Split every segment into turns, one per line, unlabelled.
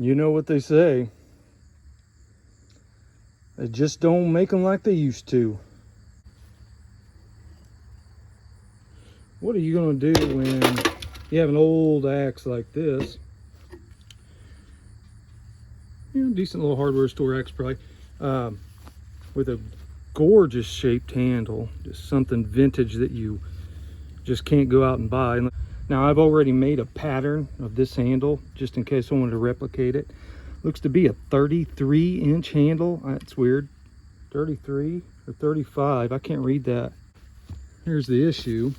You know what they say. They just don't make them like they used to. What are you going to do when you have an old axe like this? You know, decent little hardware store axe probably, with a gorgeous shaped handle, just something vintage that you just can't go out and buy. Now I've already made a pattern of this handle just in case I wanted to replicate it. Looks to be a 33-inch handle. That's weird. 33 or 35, I can't read that. Here's the issue.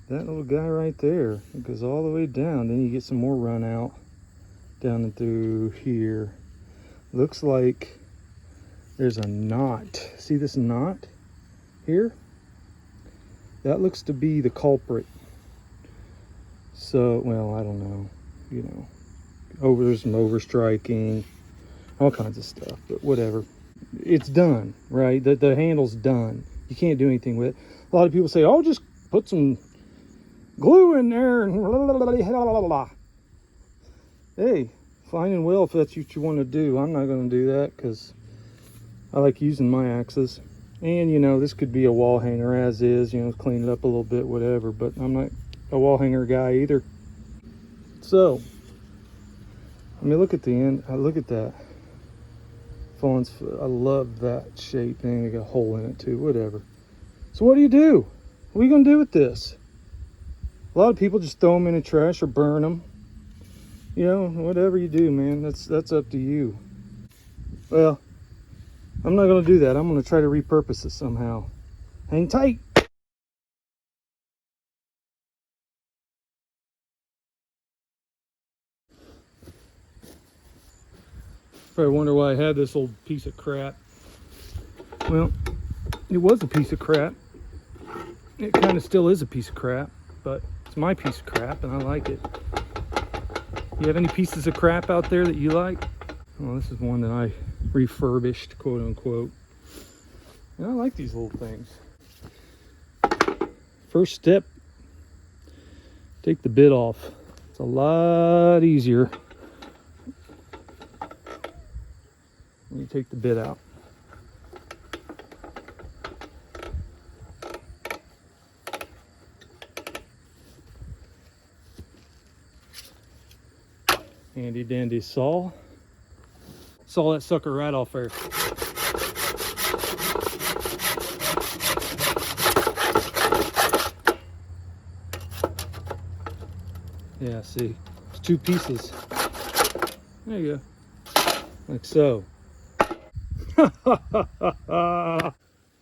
That little guy right there, it goes all the way down. Then you get some more run out down and through here. Looks like there's a knot. See this knot here? That looks to be the culprit. So, well, I don't know. You know, there's some overstriking, all kinds of stuff, but whatever. It's done, right? The handle's done. You can't do anything with it. A lot of people say, oh, just put some glue in there and blah, blah, blah, blah, blah. Hey, fine and well if that's what you want to do. I'm not going to do that because I like using my axes. And, you know, this could be a wall hanger as is, you know, clean it up a little bit, whatever. But I'm not a wall hanger guy either. So, I mean, look at the end. Look at that. Fawn's foot. I love that shape thing. They got a hole in it too, whatever. So what do you do? What are you going to do with this? A lot of people just throw them in the trash or burn them. You know, whatever you do, man, that's up to you. Well, I'm not going to do that. I'm going to try to repurpose it somehow. Hang tight. Probably wonder why I had this old piece of crap. Well, it was a piece of crap. It kind of still is a piece of crap, but it's my piece of crap and I like it. You have any pieces of crap out there that you like? Well, this is one that I refurbished, quote unquote. And I like these little things. First step, take the bit off. It's a lot easier when you take the bit out. Handy dandy saw. Saw that sucker right off there. Yeah, see, it's two pieces. There you go, like so.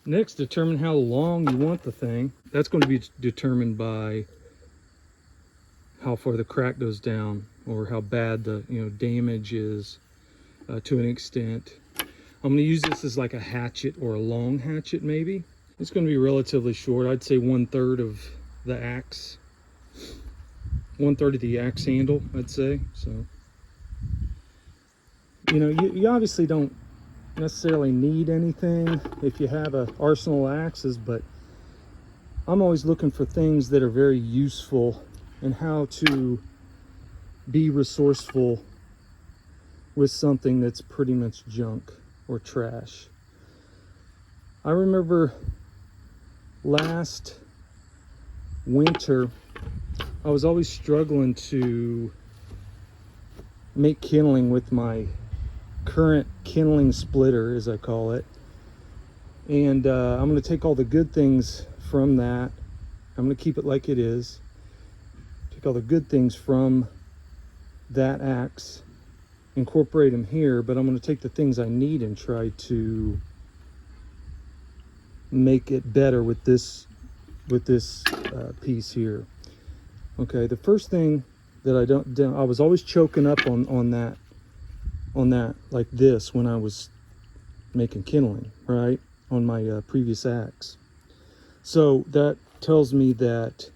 Next, determine how long you want the thing. That's going to be determined by how far the crack goes down or how bad the damage is to an extent. I'm going to use this as like a hatchet or a long hatchet maybe. It's going to be relatively short. I'd say 1/3 of the axe. 1/3 of the axe handle, I'd say. So, you obviously don't necessarily need anything if you have an arsenal of axes, but I'm always looking for things that are very useful and how to be resourceful with something that's pretty much junk or trash. I remember last winter, I was always struggling to make kindling with my current kindling splitter, as I call it. And I'm going to take all the good things from that. I'm going to keep it like it is. Take all the good things from that axe, incorporate them here, but I'm going to take the things I need and try to make it better with this piece here. Okay, the first thing that I was always choking up on that like this when I was making kindling, right, on my previous axe. So that tells me that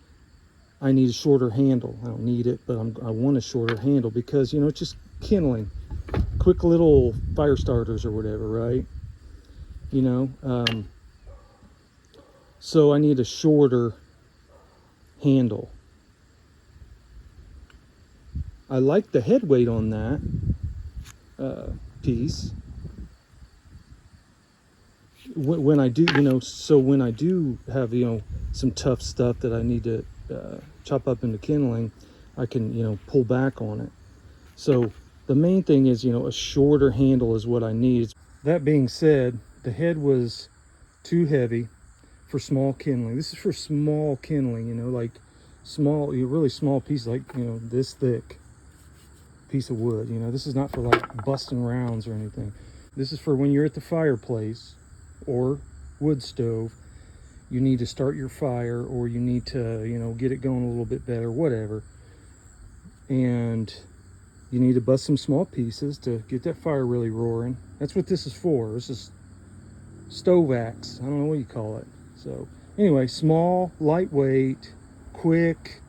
I need a shorter handle. I don't need it, but I want a shorter handle because it's just kindling, quick little fire starters or whatever, right? So I need a shorter handle. I like the head weight on that piece. When I do, so when I do have, some tough stuff that I need to chop up into kindling, I can, pull back on it. So the main thing is, a shorter handle is what I need. That being said, the head was too heavy for small kindling. This is for small kindling, like small, really small pieces, like, this thick piece of wood. This is not for like busting rounds or anything. This is for when you're at the fireplace or wood stove, you need to start your fire, or you need to, get it going a little bit better, whatever. And you need to bust some small pieces to get that fire really roaring. That's what this is for. This is stove axe. I don't know what you call it. So anyway, small, lightweight, quick,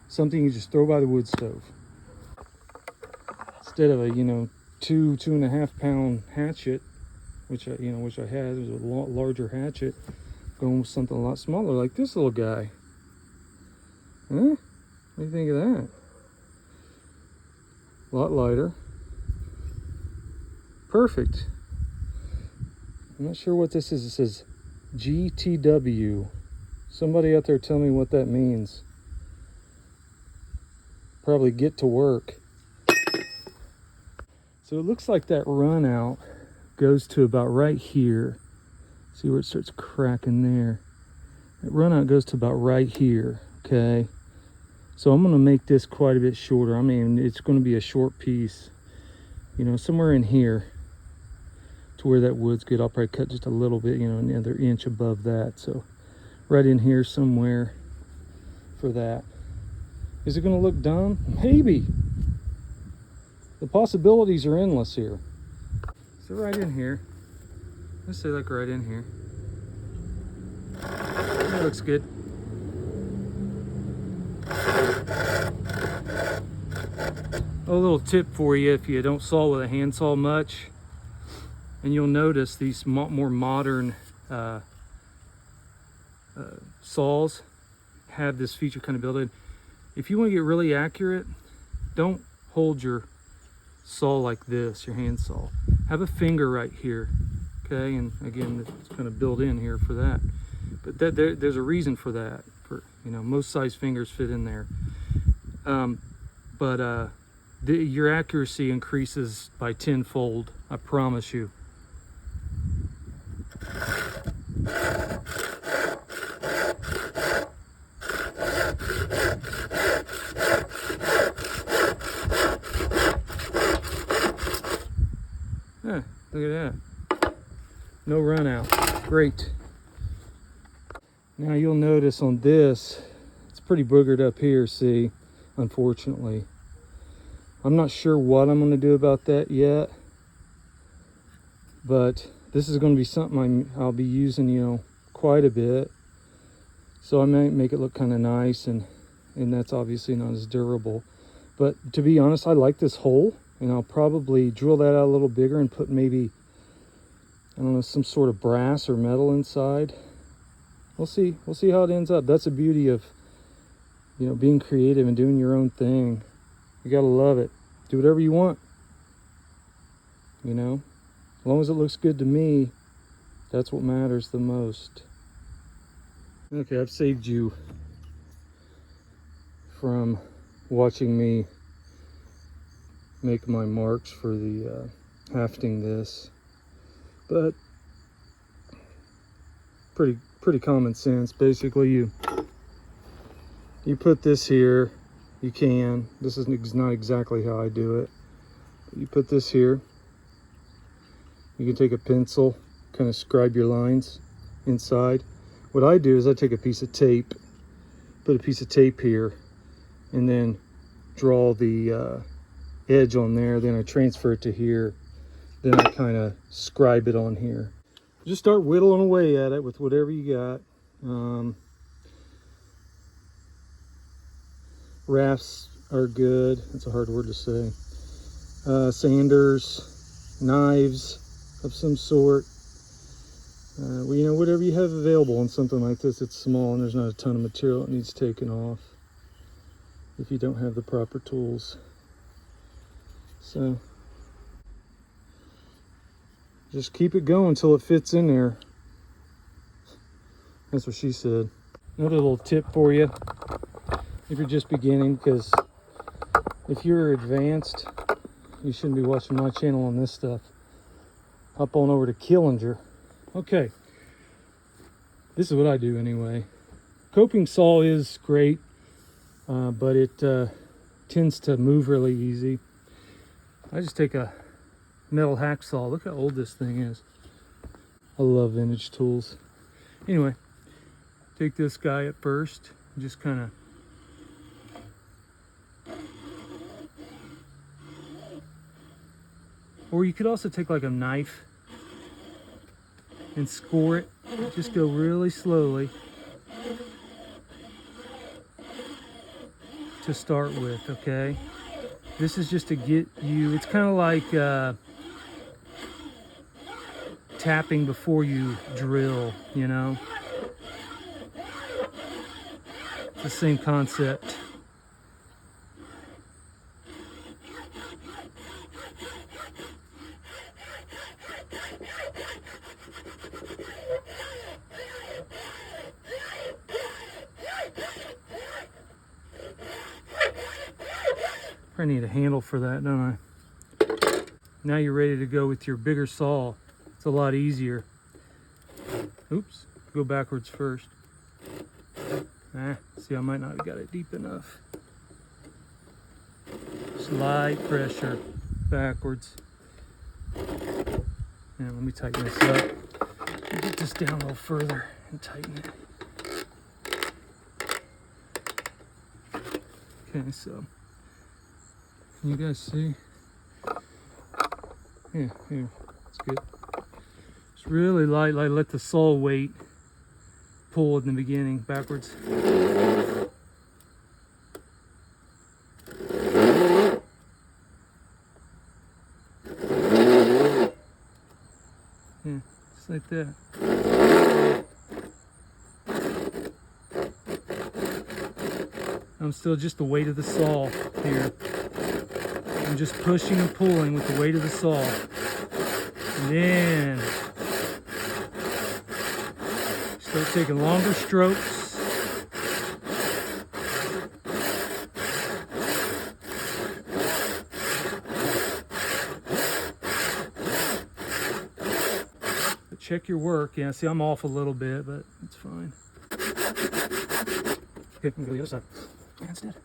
something you just throw by the wood stove. Instead of a, 2.5 pound hatchet, which I had. It was a larger hatchet, going with something a lot smaller like this little guy. Huh? What do you think of that? A lot lighter. Perfect. I'm not sure what this is. It says GTW. Somebody out there tell me what that means. Probably get to work. So it looks like that run out goes to about right here. See where it starts cracking there? That run out goes to about right here, okay? So I'm gonna make this quite a bit shorter. I mean, it's gonna be a short piece, somewhere in here to where that wood's good. I'll probably cut just a little bit, another inch above that. So right in here somewhere for that. Is it gonna look dumb? Maybe. The possibilities are endless here. So right in here, let's say like right in here. That looks good. A little tip for you if you don't saw with a handsaw much, and you'll notice these more modern saws have this feature kind of built in. If you want to get really accurate, don't hold your saw like this, your handsaw. Have a finger right here, okay? And again, it's kind of built in here for that. But there's a reason for that. For most size fingers fit in there. Your accuracy increases by tenfold. I promise you. Look at that. No run out. Great. Now you'll notice on this, it's pretty boogered up here, see, unfortunately. I'm not sure what I'm going to do about that yet, but this is going to be something I'll be using, quite a bit. So I might make it look kind of nice, and that's obviously not as durable. But to be honest, I like this hole, and I'll probably drill that out a little bigger and put maybe, I don't know, some sort of brass or metal inside. We'll see how it ends up. That's the beauty of, being creative and doing your own thing. You gotta love it. Do whatever you want. As long as it looks good to me, that's what matters the most. Okay, I've saved you from watching me make my marks for the hafting this, but pretty common sense. Basically, you put this here. You can. This is not exactly how I do it. You put this here. You can take a pencil, kind of scribe your lines inside. What I do is I take a piece of tape, put a piece of tape here, and then draw the edge on there. Then I transfer it to here. Then I kind of scribe it on here. Just start whittling away at it with whatever you got. Rafts are good. That's a hard word to say. Sanders, knives of some sort. Whatever you have available on something like this. It's small and there's not a ton of material that needs taken off. if you don't have the proper tools. So just keep it going until it fits in there. That's what she said. Another little tip for you if you're just beginning, because if you're advanced, you shouldn't be watching my channel on this stuff. Hop on over to Killinger. Okay, this is what I do anyway. Coping saw is great, but it tends to move really easy. I just take a metal hacksaw. Look how old this thing is. I love vintage tools. Anyway, take this guy at first, just kind of or you could also take like a knife and score it. Just go really slowly to start with, okay? This is just to get you, it's kind of like tapping before you drill, you know? It's the same concept. I need a handle for that, don't I? Now you're ready to go with your bigger saw. It's a lot easier. Oops, go backwards first. See, I might not have got it deep enough. Slight pressure backwards. Now let me tighten this up. Get this down a little further and tighten it. Okay, so you guys see? Yeah, it's good. It's really light. I let the saw weight pull in the beginning, backwards. Yeah, just like that. I'm still just the weight of the saw here. I'm just pushing and pulling with the weight of the saw. And then start taking longer strokes. But check your work. Yeah, see, I'm off a little bit, but it's fine. Okay, I'm gonna go the other side instead.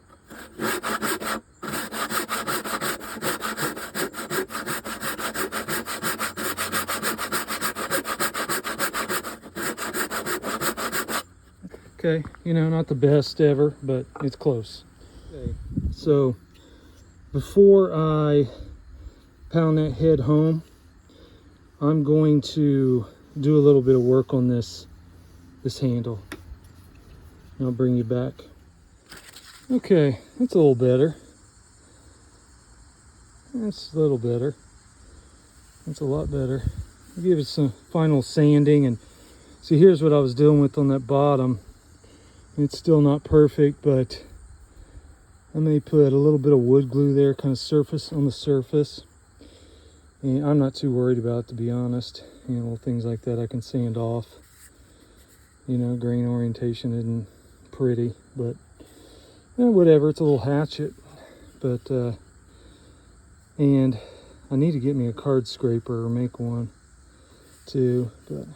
Okay, you know, not the best ever, but it's close. Okay, so before I pound that head home, I'm going to do a little bit of work on this handle. And I'll bring you back. Okay, that's a little better. That's a little better. That's a lot better. I'll give it some final sanding, and see, here's what I was dealing with on that bottom. It's still not perfect, but I may put a little bit of wood glue there, kind of surface on the surface. And I'm not too worried about it, to be honest. You know, things like that I can sand off. You know, grain orientation isn't pretty, but whatever, it's a little hatchet. But and I need to get me a card scraper or make one too. But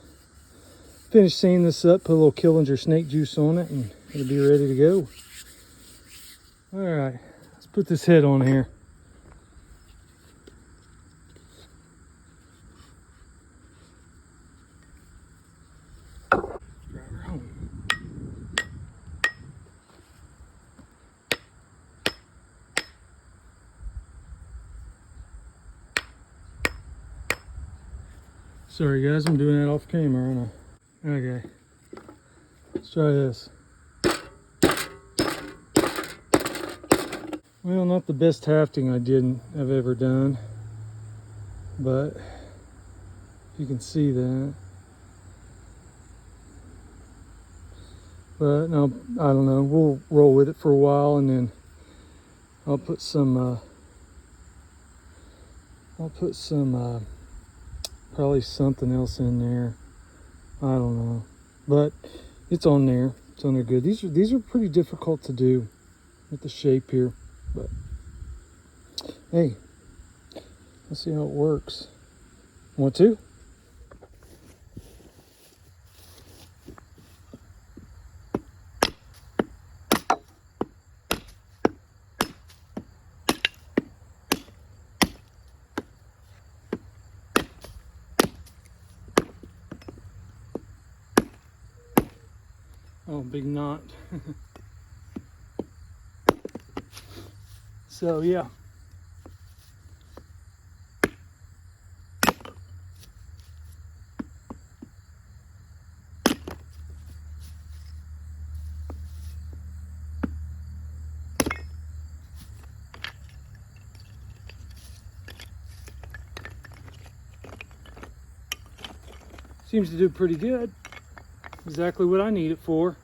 finish sanding this up, put a little Killinger snake juice on it, and it'll be ready to go. All right, let's put this head on here. Drive her home. Sorry guys, I'm doing that off camera, aren't I? Okay, let's try this. Well, not the best hafting I've ever done, but you can see that. But no, I don't know, we'll roll with it for a while and then I'll put some probably something else in there. I don't know, but it's on there. It's on there good. These are pretty difficult to do with the shape here, but hey, let's see how it works. Want to? Oh, big knot. So yeah. Seems to do pretty good. Exactly what I need it for.